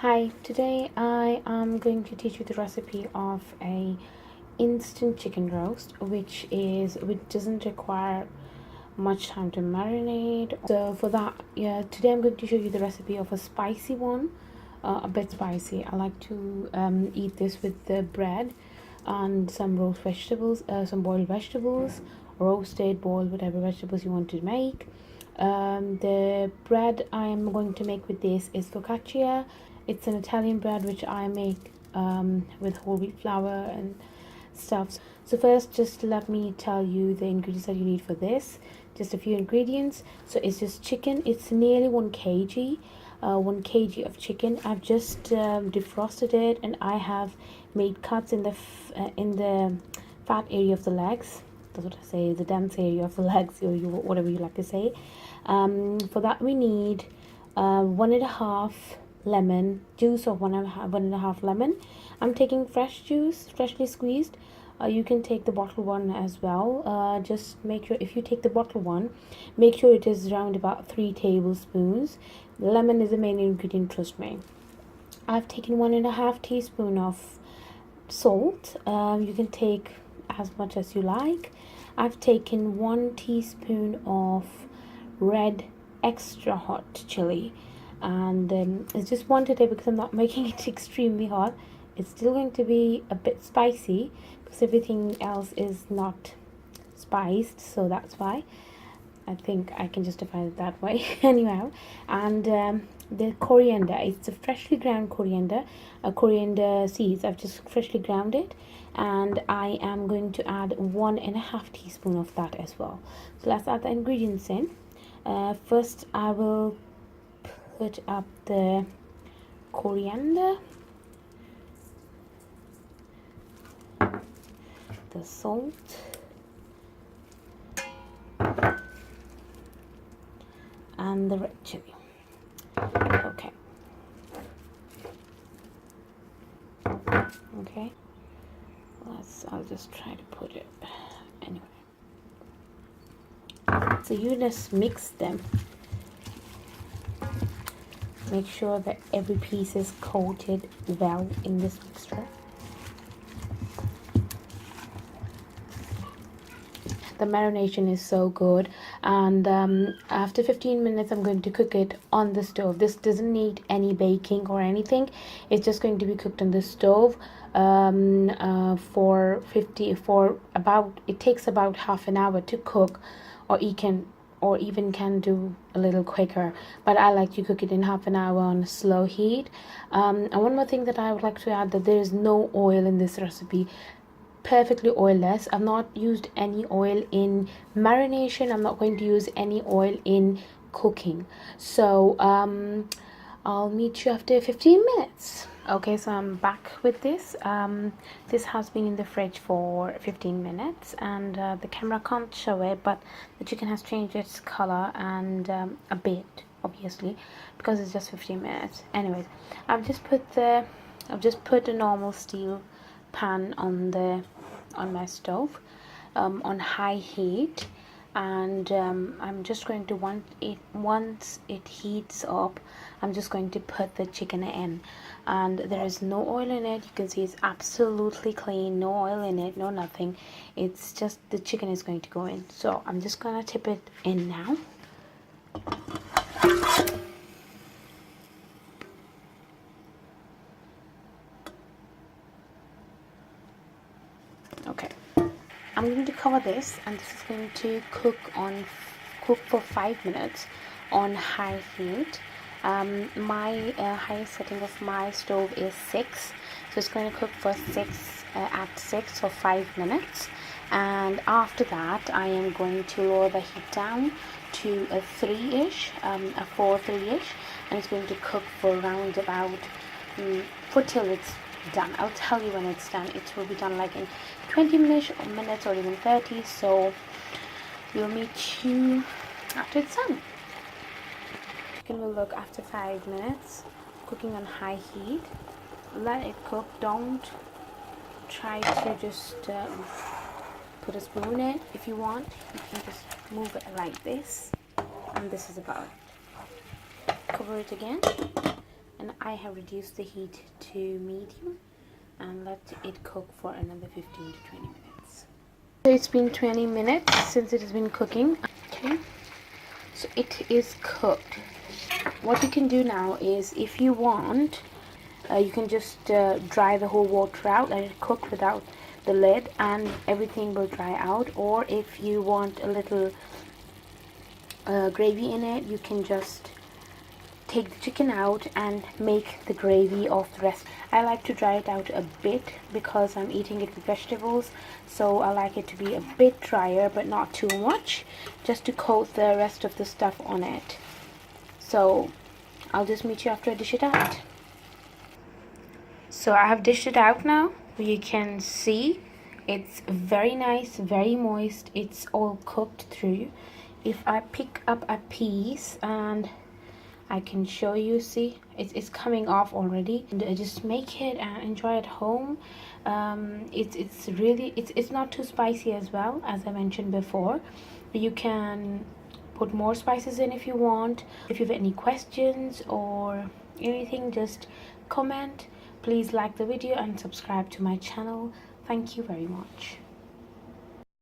Hi, today I am going to teach you the recipe of a instant chicken roast, which doesn't require much time to marinate. So for that, yeah, today I'm going to show you the recipe of a spicy one, a bit spicy. I like to eat this with the bread and some roast vegetables, some boiled vegetables, roasted, boiled, whatever vegetables you want to make. The bread I am going to make with this is focaccia. It's an Italian bread which I make with whole wheat flour and stuff. So first, just let me tell you the ingredients that you need for this. Just a few ingredients. So it's just chicken. It's nearly 1 kg. 1 kg of chicken. I've just defrosted it, and I have made cuts in the fat area of the legs. That's what I say, the dense area of the legs, or whatever you like to say. For that we need 1.5 lemon juice, or one and a half lemon. I'm taking fresh juice, freshly squeezed. You can take the bottle one as well. Just make sure, if you take the bottle one, make sure it is around about 3 tablespoons. Lemon is the main ingredient, trust me. I've taken 1.5 teaspoon of salt. You can take as much as you like. I've taken 1 teaspoon of red extra hot chili, and it's just 1 today because I'm not making it extremely hot. It's still going to be a bit spicy because everything else is not spiced, so that's why I think I can justify it that way. Anyhow, and the coriander, it's a freshly ground coriander, coriander seeds. I've just freshly ground it, and I am going to add 1.5 teaspoon of that as well. So let's add the ingredients in. First I will put up the coriander, the salt, and the red chili. Okay. I'll just try to put it anyway. So you just mix them. Make sure that every piece is coated well in this mixture. The marination is so good, and after 15 minutes I'm going to cook it on the stove. This doesn't need any baking or anything. It's just going to be cooked on the stove for about, it takes about half an hour to cook, or even can do a little quicker, but I like to cook it in half an hour on slow heat. And one more thing that I would like to add, that there is no oil in this recipe. Perfectly oilless. I've not used any oil in marination. I'm not going to use any oil in cooking. So I'll meet you after 15 minutes. Okay, so I'm back with this. This has been in the fridge for 15 minutes, and the camera can't show it, but the chicken has changed its color and a bit, obviously, because it's just 15 minutes. Anyways, I've just put a normal steel pan on my stove on high heat, and I'm just going to, once it heats up, I'm just going to put the chicken in, and there is no oil in it. You can see it's absolutely clean, no oil in it, no nothing. It's just the chicken is going to go in. So I'm just gonna tip it in now. Okay, I'm going to cover this, and this is going to cook for 5 minutes on high heat. My highest setting of my stove is 6, so it's going to cook for at 6 or 5 minutes, and after that I am going to lower the heat down to a 3-ish, a 4-3-ish, and it's going to cook for around about for till it's done. I'll tell you when it's done. It will be done like in 20 minutes or even 30, so we'll meet you after it's done. Chicken will look after 5 minutes, cooking on high heat. Let it cook. Don't try to just put a spoon in it. If you want, you can just move it like this, and this is about it. Cover it again, and and I have reduced the heat to medium and let it cook for another 15 to 20 minutes. So it's been 20 minutes since it has been cooking. Okay, so it is cooked. What you can do now is, if you want, you can just dry the whole water out, let it cook without the lid, and everything will dry out. Or if you want a little gravy in it, you can just take the chicken out and make the gravy of the rest. I like to dry it out a bit because I'm eating it with vegetables, so I like it to be a bit drier but not too much, just to coat the rest of the stuff on it. So I'll just meet you after I dish it out. So I have dished it out now. You can see it's very nice, very moist. It's all cooked through. If I pick up a piece and I can show you, see it's coming off already. And just make it and enjoy at home. It's really it's not too spicy as well, as I mentioned before. You can put more spices in if you want. If you have any questions or anything, just comment. Please like the video and subscribe to my channel. Thank you very much.